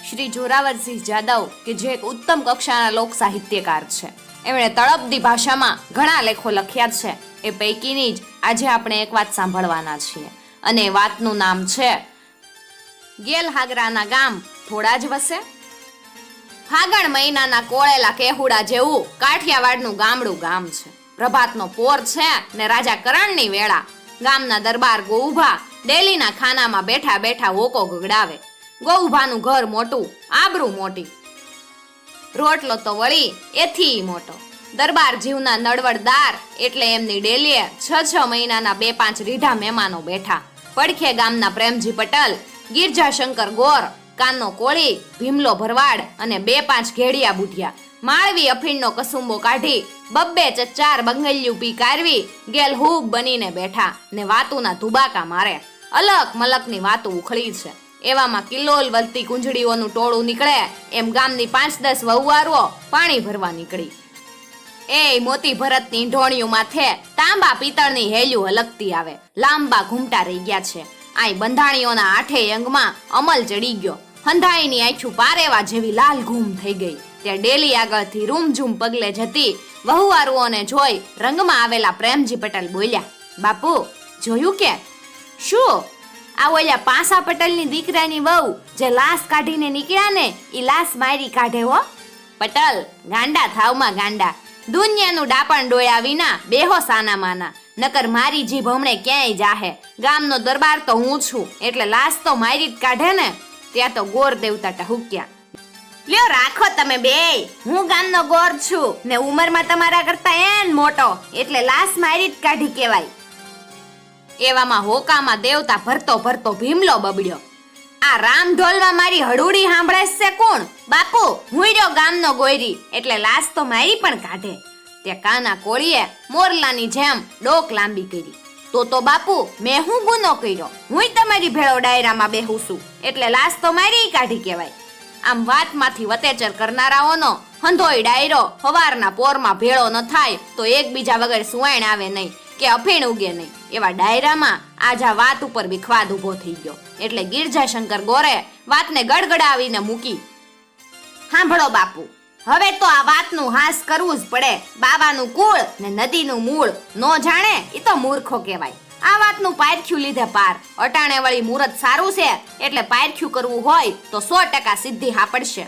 શ્રી જોરાવરસિંહ જાદવ કે જે એક ઉત્તમ કક્ષાના લોક સાહિત્યકાર છે. એમણે તળપદી ભાષામાં ઘણા લેખો લખ્યા છે. એ પૈકીની જ આજે આપણે એક વાત સાંભળવાના છીએ અને એ વાતનું નામ છે ગેલહાગરાના ગામ થોડા જ વસે. ફાગણ મહિનાના કોળેલા કેહુડા જેવું કાઠિયાવાડનું ગામડું ગામ છે. પ્રભાતનો પોર છે ને રાજા કરણની વેળા. ગામના દરબાર ગોઉભા ડેલીના ખાનામાં બેઠા બેઠા હોકો ગગડાવે. ગોઉભાનું ઘર મોટું, આબરૂ મોટી, રોટલો તો વળી એથી મોટો. દરબાર જીવના નડવડદાર એટલે એમની ડેલીએ 6 મહિનાના 2-5 રીઢા મહેમાનો બેઠા. પડખે ગામના પ્રેમજી પટેલ, ગિરજાશંકર ગોર, કાનો કોળી, ભીમલો ભરવાડ અને 2-5 ઘેડિયા બુઢિયા માળવી અફીણનો કસુંબો કાઢી 2-4 બંગલિયું પી કારવી ગેલ હૂબ બનીને બેઠા ને વાતુના ધુબાકા મારે. અલક મલકની વાતો ઉખળી છે. એવામાં કિલ્લોલ વલતી કુંજડીઓનું ટોળું નીકળે એમ ગામની 5-10 વહુવારો પાણી ભરવા નીકળી. એ મોતી ભરતની ઢોણિયું માથે તાંબા પિત્તળની હેલ્યું હલકતી આવે. લાંબા ઘૂમટા રહી ગયા છે. આય બંધાણીઓના 8 અંગમાં અમલ ચડી ગયો. હંધાઈની આંખું પારેવા જેવી લાલ ઘૂમ થઈ ગઈ. ત્યાં ડેલી આગળથી રૂમઝૂમ પગલે જતી વહુવારુઓને જોઈ રંગમાં આવેલા પ્રેમજી પટેલ બોલ્યા, બાપુ જોયું કે? શું? આ ઓલા પાસા પટેલની દીકરાની વહુ જે લાશ કાઢીને નીકળ્યા ને ઈ લાશ મારી કાઢે હો. પટેલ ગાંડા થાવમાં ગાંડા. દુનિયાનું ડાપણ ડોયા વિના બેહો સાના માના. નકર મારી જીભ હમણે ક્યાંય જાહે. ગામનો દરબાર તો હું છું એટલે લાશ તો મારી જ કાઢે ને. ત્યાં તો ગોર દેવતા ટહુક્યા, લ્યો રાખો તમે બેય, હું ગામનો ગોર છું ને ઉંમરમાં તમારા કરતા એન મોટો એટલે લાશ મારી જ કાઢી કેવાય. એવામાં હોકામાં દેવતા ભરતો ભરતો ભીમલો બબડ્યો, આ રામ ઢોલમાં મારી હડુડી સાંભળે છે કોણ? બાપુ હું રહ્યો ગામનો ગોયરી એટલે લાશ તો મારી પણ કાઢે. તે કાના કોળીએ મોરલાની જેમ ડોક લાંબી કરી, તો બાપુ મેં હું ગુનો કર્યો? હું તમારી ભેળો ડાયરામાં બેહું છું એટલે લાશ તો મારી કાઢી કેવાય. આમ વાતમાંથી વતેચર કરનારાઓનો હંધોય ડાયરો હવારના પોરમાં ભેળો ન થાય તો એકબીજા વગર સુવાણ આવે નહીં કે અફીણ ઉગે નહીં. એવા ડાયરામાં આજ આ વાત ઉપર વિખવાદ ઉભો થઈ ગયો એટલે ગિરજાશંકર ગોરે વાતને ગડગડાવીને મૂકી. સાંભળો બાપુ, હવે તો આ વાતનું હાસ કરવું જ પડે. બાવાનું કુળ ને નદીનું મૂળ નો જાણે એ તો મૂર્ખો કહેવાય. આ વાતનું પારખ્યું લીધે પાર. અટાણે વળી મુહૂર્ત સારું છે એટલે પારખ્યું કરવું હોય તો 100% સિદ્ધિ હાપડશે.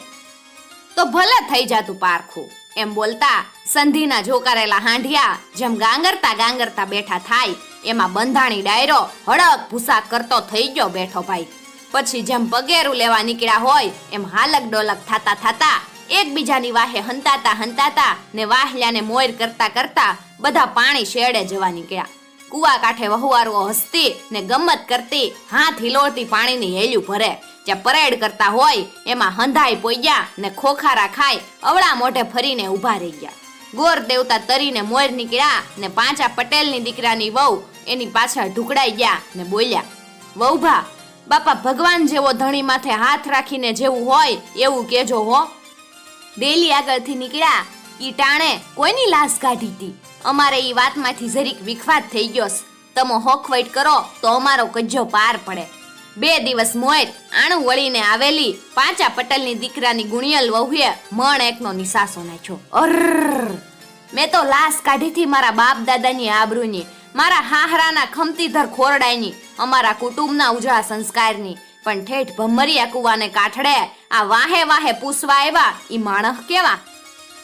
તો ભલે થઈ જાતું પારખું. એમ બોલતા સંધિના જોકારેલા હાંઢિયા જેમ ગાંગરતા બેઠા થાય એમાં બંધાણી ડાયરો હડક ભૂસા કરતો થઈ ગયો બેઠો ભાઈ. પછી જેમ પગેરું લેવા નીકળ્યા હોય એમ હાલક ડોલક થાતા એકબીજાની વાહે હંતાતા ને વાહલ્યાને મોર કરતા બધા પાણી શેડે જવા નીકળ્યા. કુવા કાંઠે વહુવારો હસતી ને ગમત કરતી હાથ હિલોળતી પાણીની હેલ્યું ભરે. જ્યાં પરેડ કરતા હોય એમાં હંધાઈ પોગ્યા ને ખોખારા ખાઈ અવળા મોઢે ફરીને ઊભા રહી ગયા. ગોર દેવતા તરીને મોર નીકળ્યા ને પાંચા પટેલની દીકરાની વહુ એની પાછળ ઢુકડાઈ ગયા ને બોલ્યા, વહુભા બાપા ભગવાન જેવો ધણી માથે હાથ રાખીને જેવું હોય એવું કેજો હો. ડેલી આગળથી નીકળ્યા ઈ ટાણે કોઈની લાશ કાઢી હતી. અમારે ઈ વાતમાંથી જરીક વિખવાદ થઈ ગયો. તમે હોખવટ કરો તો અમારો કજ્જો પાર પડે. 2 દિવસ મોર આણું વળીને આવેલી પાંચા પટેલની દીકરાની ગુણિયલ વહુએ મણ એકનો નિસાસો નાખ્યો. અર્ર, મેં તો લાશ કાઢી થી મારા બાપ દાદાની આબરૂની, મારા હાહરાના ખમતીધર ખોરડાઈની, અમારા કુટુંબના ઉજળા સંસ્કારની. પણ ઠેઠ ભમરિયા કુવાને કાઠડે આ વાહે વાહે પૂછવા આવ્યા ઈ માણસ કેવા?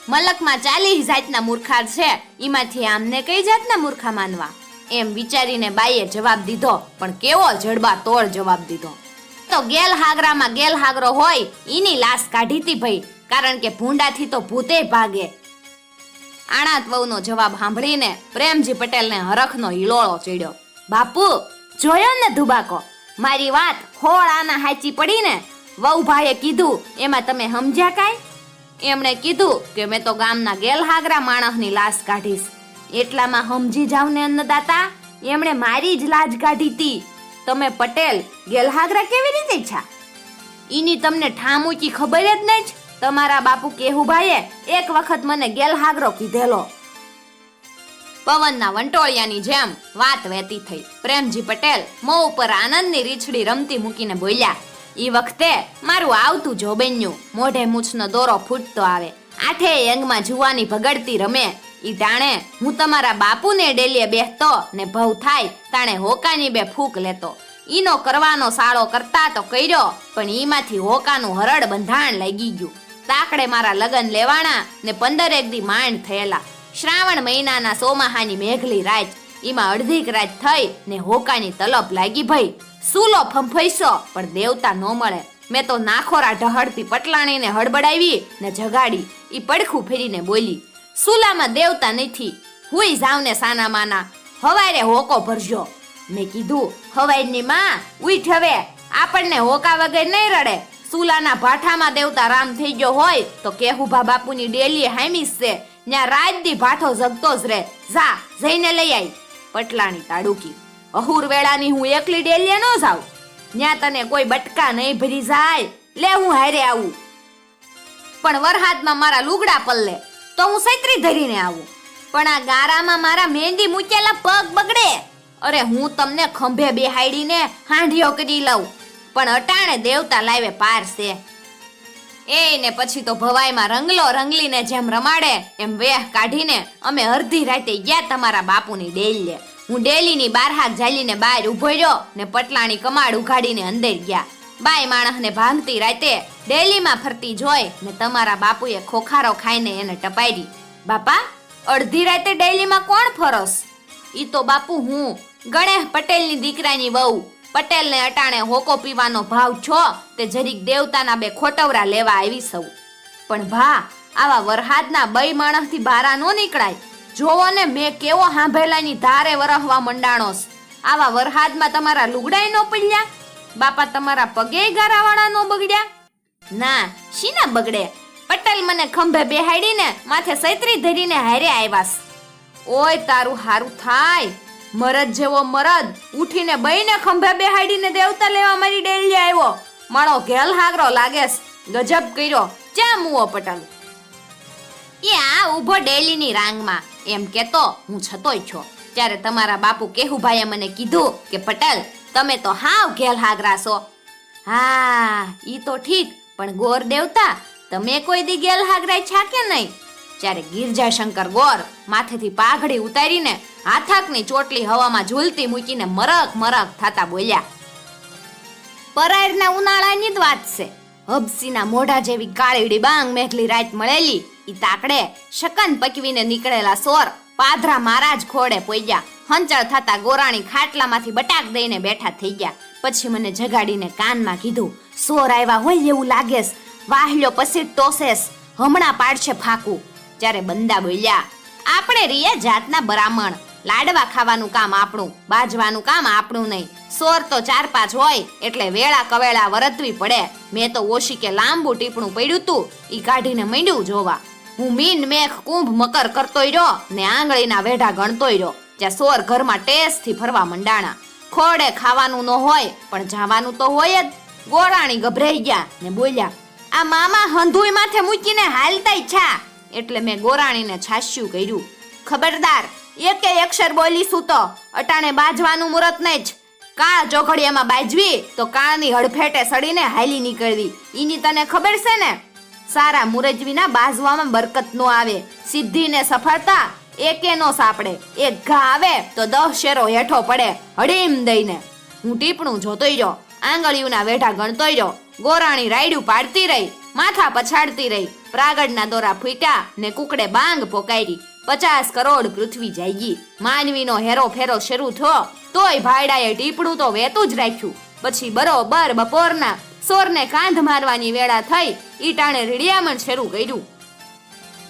મલકમાં 40 જાતના મૂર્ખા છે, ઈમાંથી આમને કઈ જાતના મૂર્ખા માનવા? એમ વિચારીને બાઈએ જવાબ દીધો, પણ કેવો જડબા તોડ જવાબ દીધો. તો ગેલહાગરામાં ગેલહાગરો હોય ઈની લાશ કાઢી તી ભાઈ, કારણ કે ભૂંડાથી તો ભૂતે ભાગે. આણાત વહુનો જવાબ સાંભળીને પ્રેમજી પટેલને હરખનો હિલોળો ચડ્યો. બાપુ જોયો ને ધુબાકો, મારી વાત હોળ આના હાચી પડી ને? વહુભાઈએ કીધું એમાં તમે સમજ્યા કાંઈ? એમણે કીધું કે મેં તો ગામના ગેલહાગરા માણસની લાશ કાઢીશ. એટલામાં સમજી જાવ ને અન્નદાતા, એમણે મારી જ લાજ કાઢી તી. તમે પટેલ ગેલહાગરા કેવી રીતે છા? ઈની તમને ઠામુકી ખબર જ નહીં. તમારા બાપુ કેહુભાઈએ એક વખત મને ગેલહાગરો કીધેલો. પવનના વંટોળિયાની જેમ વાત વહેતી થઈ. પ્રેમજી પટેલ મોં ઉપર આનંદની રીછડી રમતી મૂકીને બોલ્યા, ઈ વખતે મારું આવતું જોબન્યું મોઢે મૂછનો દોરો ફૂટતો આવે, આઠે અંગમાં જુવાની ભગડતી રમે. ઈ ટાણે હું તમારા બાપુને ડેલીએ બેસતો ને ભવ થાય તાણે હોકાની બે ફૂક લેતો. ઈનો કરવાનો સાળો કરતા તો કર્યો, પણ ઈમાંથી હોકાનું હરડ બંધાણ લાગી ગયું. તાકડે મારા લગન લેવાણા ને 15 દી માંડ થયેલા. શ્રાવણ મહિનાના સોમાહાની મેઘલી રાત, ઈમાં અડધીક રાત થઈ ને હોકાની તલપ લાગી. ભાઈ સૂલો ફંફૈસો પણ દેવતા ન મળે. મેં તો નાખોરા ઢહડતી પટલાણીને હડબડાવી ને જગાડી. ઈ પડખું ફેરીને બોલી, સૂલામાં દેવતા નથી, હુઈ જાવ ને સાના માના, હવારે હોકો ભરજો. મેં કીધું, હવાઈની માં ઉઠ હવે, આપણને હોકા વગર નહીં રડે. સૂલાના ભાઠામાં દેવતા રામ થઈ ગયો હોય તો કેહુભા બાપુની ડેલી હામીસ છે, ન્યા રાત દી ભાઠો જગતો જ રે. જા જઈને લઈ આઈ. પટલાણી તાડુકી, અહુર વેળાની હું એકલી ડેલીએ ન જાઉં, ન્યા તને કોઈ બટકા નહીં ભરી જાય, લે હું હારે આવું. પણ વરહાદમાં મારા લુગડા પલ્લે તો હું સૈત્રી ધરીને આવું, પણ આ ગારામાં મારા મહેંદી મૂકેલા પગ બગડે. અરે હું તમને ખંભે બેહાડીને હાંઢિયો કરી લઉં, પણ અટાણે દેવતા લાવે પાર છે. એને પછી તો ભવાઈમાં રંગલો રંગલીને જેમ રમાડે એમ વેહ કાઢીને અમે અડધી રાતે ગયા તમારા બાપુની ડેલીએ. હું ડેલીની બારહાક ઝાલીને બહાર ઉભો રહ્યો ને પટલાણી કમાડ ઉઘાડીને અંદર ગયા. બાઈ માણસને ભાંગતી રાતે ડેલીમાં ફરતી જોઈ ને તમારા બાપુએ ખોખારો ખાઈને એને ટપાડી. બાપા, અડધી રાતે ડેલીમાં કોણ ફરસ? ઈ તો બાપુ હું ગણેશ પટેલની દીકરાની વહુ. પટેલને અટાણે હોકો પીવાનો ભાવ છો તે જરીક દેવતાના બે ખોટવરા લેવા આવી સૌ. પણ ભા, આવા વરહાદના બઈ માણસથી બારા નો નીકળાય. જોવો ને મેં કેવો હાંભેલાની ધારે વરહવા મંડાણોસ. આવા વરહાદમાં તમારા લુગડાય નો પડ્યા? બાપા, તમારા પગે ગારાવાળા નો બગડ્યા? ના, શીના બગડે? પટેલ મને ખંભે બેહાડીને માથે સૈત્રી ધરીને હારે આવ્યાસ. ઓય તારું હારું થાય, મરદ જેવો મરદ ઉઠીને બઈને ખંભે બેહાડીને દેવતા લેવા મારી ડેલી આવ્યો. મારો ઘેલ હાગરો લાગેસ. ગજબ કર્યો. ચા મુઓ પટેલ? એ આ ઉભો ડેલીની રાંગમાં એમ કેતો હું છતોય છો, ત્યારે તમારા બાપુ કેહુભાઈએ મને કીધું કે પટેલ, તમે તો હાવ ઘેલ હાગરા છો. હા, ઈ તો ઠીક, પણ ગોર દેવતા તમે કોઈ દી ગેલ હાગરાય છા કે નહીં? ત્યારે ગિરજાશંકર ગોર માથેથી પાઘડી ઉતારીને હાથાકની ચોટલી હવામાં ઝૂલતી મૂકીને મરક મરક થાતા બોલ્યા, પરાયરના ઉનાળાની જ વાત છે. હબસીના મોઢા જેવી કાળી ડીબાંગ મેઘલી રાત મળેલી. ઈ તાકડે શકન પકવીને નીકળેલા સોર પાધરા મહારાજ ખોડે પોઈયા. હંચળ થતા ગોરાણી ખાટલામાંથી બટાક દઈને બેઠા થઈ ગયા. પછી મને જગાડીને કાનમાં કીધું, સોર આવ્યા હોય એવું લાગેસ, વાહલ્યો પછી ટોસેસ, હમણાં પાડશે ફાકું. ત્યારે બંદા બોલ્યા, આપણે રીએ જાતના બ્રાહ્મણ, લાડવા ખાવાનું કામ આપણું, બાજવાનું કામ આપણું નહીં. સોર તો 4-5 હોય એટલે વેળા કવેળા વરતવી પડે. મેં તો ઓશી કે લાંબુ ટીપણું પડ્યું તું, ઈ કાઢીને માંડ્યું જોવા. હું મીન મેઘ કુંભ મકર કરતોય રહ્યો ને આંગળીના વેઢા ગણતોય રહ્યો. જ્યાં સોર ઘરમાં ટેસ્ટથી ફરવા મંડાણા. ખોડે ખાવાનું ન હોય પણ જવાનું તો હોય જ. ગોરાણી ગભરાઈ ગયા ને બોલ્યા, આ મામા હંધુય માથે મૂકીને હાલતાય છા. એટલે મેં ગોરાણીને છાસ્યું કર્યું, ખબરદાર, એકે અક્ષર બોલીશું તો અટાણે બાજવાનું મુરત નહીં જ. કાળ ચોઘડિયામાં બાજવી તો કાળની હડફેટે સડીને હાલી નીકળવી. ઈની તને ખબર છે ને? સારા મુરજવીના બાજવામાં બરકત નો આવે, સિદ્ધિ ને સફળતા એકે નો સાપડે. એક ઘા આવે તો 10 શેરો હેઠો પડે હડીમ દઈને. હું ટીપણું જોતોય રહ્યો, આંગળીઓના વેઢા ગણતોય રહ્યો. ગોરાણી રાયડું પાડતી રહી, માથા પછાડતી રહી. પ્રાગડના દોરા ફૂટ્યા ને કુકડે બાંગ પોકારી. 50 કરોડ પૃથ્વી જાગી. માનવીનો હેરો ફેરો શરૂ થયો તોય ભાઈડાએ ટીપણું તો વેતું જ રાખ્યું. પછી બરોબર બપોરના સોરને કાંધ મારવાની વેળા થઈ. ઈટાણે રીડિયામણ શરૂ કર્યું,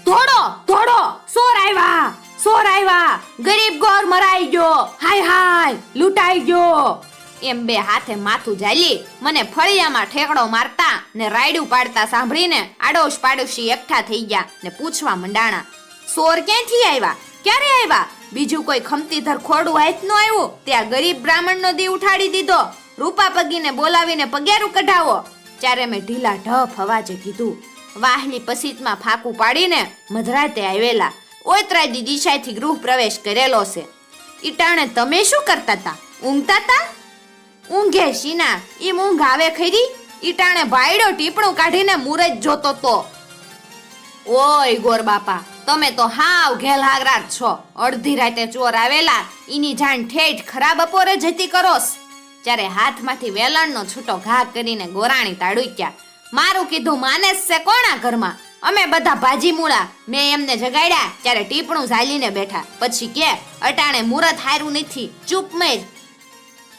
ધોડો ધોડો, સોર આવ્યા, સોર આવ્યા, ગરીબ ગોર મરાઈ ગયો, હાય હાય લૂંટાઈ ગયો. એમ બે હાથે માથું ઝાલી મને ફળિયામાં ઠેકડો મારતા ને રાયડું પાડતા સાંભળીને આડોશ પાડોશી એકઠા થઈ ગયા ને પૂછવા મંડાણા, સોર ક્યાંથી આવ્યા, ક્યારે આવ્યા? બીજું કોઈ ખમતીધર ખોડું હાથ નો આવ્યું? ત્યાં ગરીબ બ્રાહ્મણનો દી ઉઠાડી દીધો, રૂપા પગીને બોલાવીને પગેરું કઢાવો. ત્યારે મેં ઢીલા ઢફ અવાજે કીધું, વાહલી પસીતમાં ફાકું પાડીને મધરાતે આવેલા, ઓતરાદી દિશાથી ગૃહ પ્રવેશ કરેલો છે. ઈટાણે તમે શું કરતા હતા? ઊંઘતા હતા? ઊંઘે શીના, ઈ ઊંઘ આવે ખરી? ઈટાણે ભાઈડો ટીપણું કાઢીને મુરત જોતો તો. ઓય ગોર બાપા, તમે તો હાવ ઘેલહાગરા જ છો. અડધી રાતે ચોર આવેલા ઈની જાણ ઠેઠ ખરા બપોરે જતી કરોસ. ત્યારે હાથમાંથી વેલણનો છૂટો ઘા કરીને ગોરાણી તાડુક્યા. મારું કીધું માને જ છે કોણા ઘરમાં? અમે બધા ભાજી મૂળા. મેં એમને જગાડ્યા ત્યારે ટીપણું ઝાલીને બેઠા. પછી કે અટાણે મુરત હારું નથી, ચૂપ મેજ.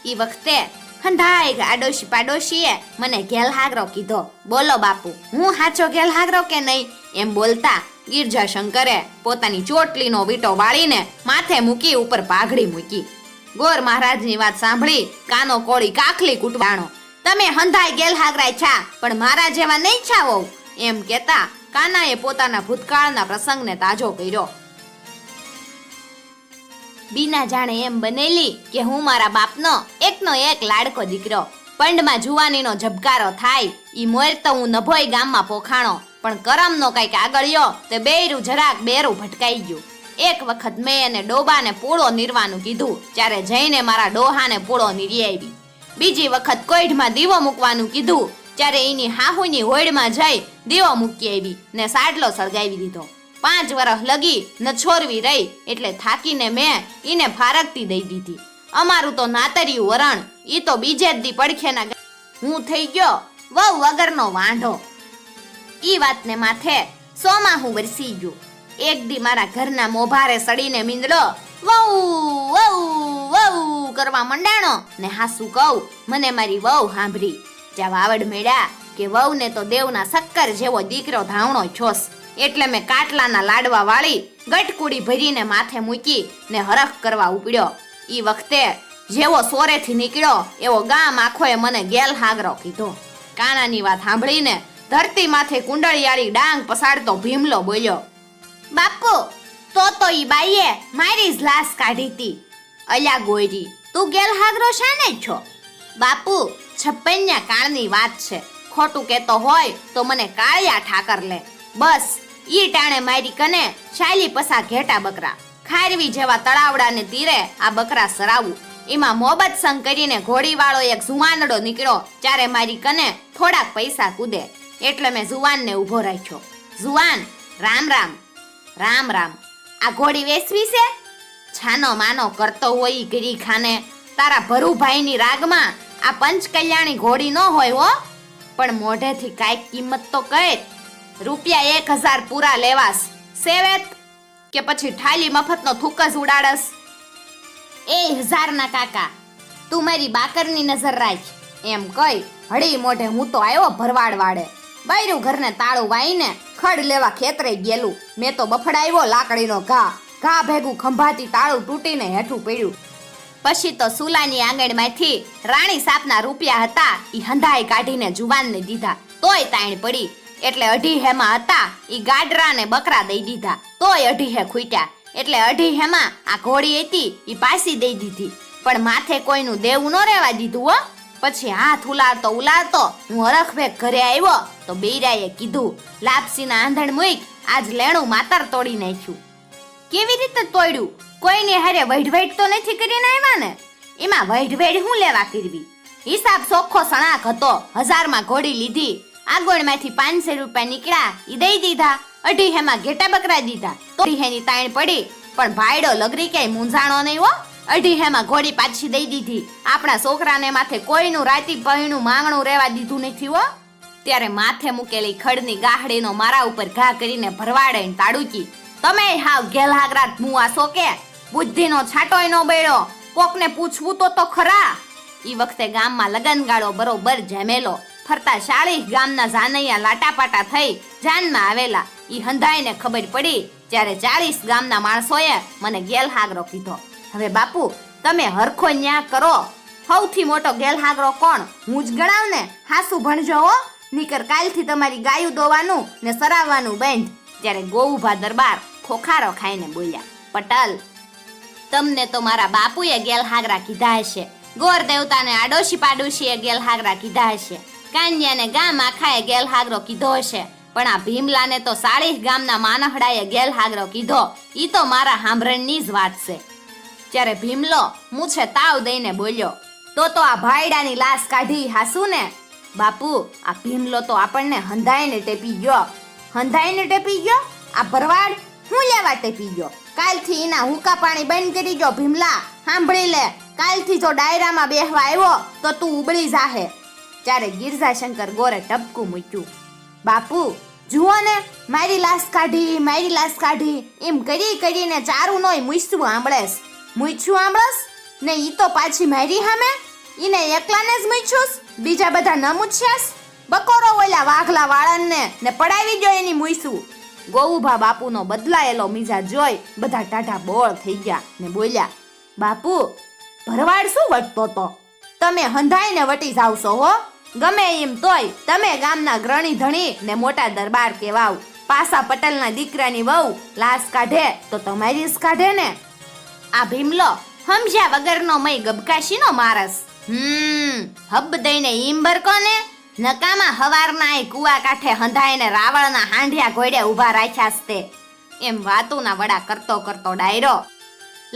ઈ વખતે હંધાઈ આડોશી પાડોશીએ મને ગેલહાગરો કીધો. બોલો બાપુ, હું હાચો ગેલહાગરો કે નહીં? એમ બોલતા ગિરજા શંકરે પોતાની ચોટલીનો વીંટો વાળીને માથે મૂકી ઉપર પાઘડી મૂકી. ગોર મહારાજની વાત સાંભળી કાનો કોળી કાખલી કૂટવાણો. તમે હંધાઈ ગેલહાગરાય છા, પણ મારા જેવા નહીં છાવો. એમ કેતા કાનાએ પોતાના ભૂતકાળના પ્રસંગને તાજો કર્યો. બીના જાણે એમ બનેલી કે હું મારા બાપનો એકનો એક લાડકો દીકરો. પંડમાં જુવાનીનો ઝબકારો થાય ઈ મોર તો હું નભોઈ ગામમાં પોખાણો, પણ કરમનો કઈક આગળ્યો તે બેયરું જરાક બેરું ભટકાઈ ગયું. એક વખત મેં એને ડોબાને પૂળો નીરવાનું કીધું, ત્યારે જઈને મારા ડોહાને પૂળો નીરી આવી. બીજી વખત કોઈઢમાં દીવો મૂકવાનું કીધું, ત્યારે એની હાહુની હોડમાં જઈ દીવો મૂકી આવી ને સાડલો સળગાવી દીધો. 5 વર્ષ લગી ન છોરવી રહી એટલે થાકીને મેં ઈને ફારકતી દઈ દીધી. અમારું તો નાતરિયું વરણ, ઈ તો બીજે જ દી પડખેના હું થઈ ગયો વહુ વગરનો વાંઢો. ઈ વાતને માથે સોમાહું વરસી ગયું. એક દી મારા ઘરના મોભારે સડીને મીંદડો વહુ વહુ વહુ કરવા મંડાણો ને હાસુ કહું મને મારી વહુ સાંભળી. જ્યાં વાવડ મેળ્યા કે વહુને તો દેવના શક્કર જેવો દીકરો ધાવણો છોસ, એટલે મેં કાટલાના લાડવા વાળી ગટકુડી ભરીને માથે મૂકી ને હરખ કરવા ઉપડ્યો. ઈ વખતે જેવો સોરેથી નીકળ્યો એવો ગામ આખોએ મને ગેલહાગરો કીધો. કાનાની વાત સાંભળીને ધરતી માથે કુંડળિયાળી ડાંગ પસાડતો ભીમલો બોલ્યો. બાપુ, તો ઈ બાઈએ મારી જ લાશ કાઢી તી. અલ્યા ગોયરી, તું ગેલહાગરો શાને છો? બાપુ, 56 કાળની વાત છે. ખોટું કેતો હોય તો મને કાળિયા ઠાકર લે. બસ ઈ ટાણે મારી કને શાલી પસા ઘેટા બકરા, ખારવી જેવા તળાવડાને તીરે આ બકરા સરાવું. એમાં મોહબત સંગ કરીને ઘોડીવાળો એક જુવાનડો નીકળ્યો, ત્યારે મારી કને થોડાક પૈસા કૂદે એટલે મેં જુવાનને ઊભો રાખ્યો. જુવાન, રામ રામ. રામ રામ. આ ઘોડી વેચવી છે? છાનો માનો કરતો હોય ગરી ખાને. તારા ભરુભાઈની રાગમાં આ પંચકલ્યાણી ઘોડી ન હોય હો, પણ મોઢેથી કાંઈક કિંમત તો કહે. રૂપિયા 1000 પૂરા લેવાસ સેવેત કે પછી ઠાલી મફતનો થૂક જ ઉડાડસ? 1000 કાકા, તું મારી બાકરની નજર રાખ. એમ કઈ હળી મોઢે હું તો આવ્યો ભરવાડ વાડે. બૈરું ઘરને તાળું વાઈને ખડ લેવા ખેતરે ગયેલું. મેં તો બફડાવ્યો લાકડીનો ઘા ભેગું ખંભાતી તાળું તૂટીને હેઠું પડ્યું. પછી તો સુલાની આંગણમાંથી રાણી સાપના રૂપિયા હતા ઈ હંધાઈ કાઢીને જુવાનને દીધા, તોય તાણ પડી. એટલે 2.5 હેમાં હતા ઈ ગાડરા ને બકરા દઈ દીધા, તોય 2.5 હે ખૂટ્યા. એટલે 2.5 હેમાં આ ઘોડી હતી ઈ પાછી દઈ દીધી, પણ માથે કોઈનું દેવું ન રહેવા દીધું હો. પછી હાથ ઉલાળતો હું હરખભેગ ઘરે આવ્યો તો બેરાએ કીધું, લાપસીના આંધણ મૂક, આજ લેણું માતર તોડી નાખ્યું. કેવી રીતે તોડ્યું? કોઈને હારે વઢવેઢ તો નથી કરીને આવ્યા ને? એમાં વઢવેઢ હું લેવા કરવી? હિસાબ ચોખ્ખો સણાક હતો. 1000માં ઘોડી લીધી, આગોળમાંથી 500 રૂપિયા નીકળ્યા ઈ દઈ દીધા. 2.5 હેમાં ઘેટા બકરા દીધા, તો 2.5 હેની તાણ પડી. પણ ભાઈડો લગરી ક્યાંય મૂંઝાણો નહીં હો. 2.5 હેમાં ઘોડી પાછી દઈ દીધી. આપણા છોકરાને માથે કોઈનું રાતી પહીનું માંગણું રહેવા દીધું નથી હો. ત્યારે માથે મૂકેલી ખડની ગાહડીનો મારા ઉપર ઘા કરીને ભરવાડે તાડુકી. તમે હાવ ગેલહાગરાત મુઆ છો કે? બુદ્ધિનો છાંટોય નો બેડો. કોકને પૂછવું તો ખરા. ઈ વખતે ગામમાં લગનગાળો બરોબર જમેલો. ફરતા 40 ગામના જાનૈયા લાટાપાટા થઈ જાનમાં આવેલા. ઈ હંધાઈને ખબર પડી ત્યારે 40 ગામના માણસોએ મને ગેલહાગરો કીધો. હવે બાપુ, તમે હરખો ન્યા કરો. સૌથી મોટો ગેલહાગરો કોણ? હું જ ગણાવ ને. હાસુ ભણજો હો, નીકર કાલથી તમારી ગાયું દોવાનું ને સરાવવાનું બંધ. ત્યારે ગોઉભા દરબાર ખોખારો ખાઈને બોલ્યા, પટલ, તમને તો મારા બાપુએ ગેલહાગરા કીધા હશે, ગોર દેવતાને આડોશી પાડોશીએ ગેલહાગરા કીધા હશે, કાન્યાને ગામ આખાએ ગેલહાગરો કીધો હશે, પણ આ ભીમલાને તો 40 ગામના માનહડાએ ગેલહાગરો કીધો. ઈ તો મારા સાંભળણની જ વાત છે. ત્યારે ભીમલો મૂછે તાવ દઈને બોલ્યો, તો આ ભાઈડાની લાશ કાઢી હાસુ ને? બાપુ આ ભીમલો તો આપણને હંધાઈને ટેપી ગયો. હંધાઈને ટેપી ગયો? આ ભરવાડ હું લેવા ટેપી ગયો? કાલથી એના હુકા પાણી બંધ કરી ગયો. ભીમલા સાંભળી લે, કાલથી જો ડાયરામાં બેહવા આવ્યો તો તું ઉબળી જાહે. ત્યારે ગિરજાશંકર ગોરે ટપકું મૂક્યું. બાપુ જુઓ ને, મારી લાશ કાઢી એમ કરીને ચારું નોય મૂછવું આંબળેસ ને ઈ તો પાછી મારી સામે ઈને એકલાને જ મૂછુસ, બીજા બધા ન મૂછ્યાસ. બકોરો ઓલા વાઘલા વાળનને ને પડાવી ગયો એની મૂછું. ગોવુભા બાપુનો બદલાયેલો મિજાજ જોઈ બધા ટાઢા બોળ થઈ ગયા ને બોલ્યા, બાપુ ભરવાડ શું વટતો તો? તમે હંધાઈને વટી જાવશો હો. ગમે એમ તોય તમે ગામના ગ્રણી ધણી ને મોટા દરબાર કેવાવ. પાસા પટેલના દીકરાની વહુ લાશ કાઢે તો તમારી જ કાઢે ને. આ ભીમલો સમજ્યા વગરનો મય ગબકાશીનો મારસ. હબ દઈને ઈંબર કોને નકામા હવારના એ કુવા કાંઠે હંધાઈને રાવણના હાંઢિયા ઘોડે ઊભા રાખ્યા તે. એમ વાતુના વડા કરતો ડાયરો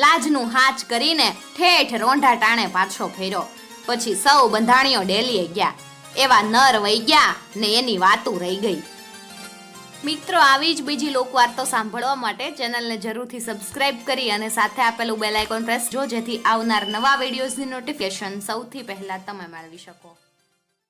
લાજનું હાચ કરીને ઠેઠ રોંઢા ટાણે પાછો ફેર્યો. પછી સૌ બંધાણીઓ ડેલીએ ગયા. એવા નર વઈ ગયા ને એની વાતું રહી ગઈ. મિત્રો, આવી જ બીજી લોકવાર્તો સાંભળવા માટે ચેનલને જરૂરથી સબસ્ક્રાઇબ કરી અને સાથે આપેલું બેલ આઇકોન પ્રેસ જો, જેથી આવનાર નવા વિડીયોઝની નોટિફિકેશન સૌથી પહેલા તમે મેળવી શકો.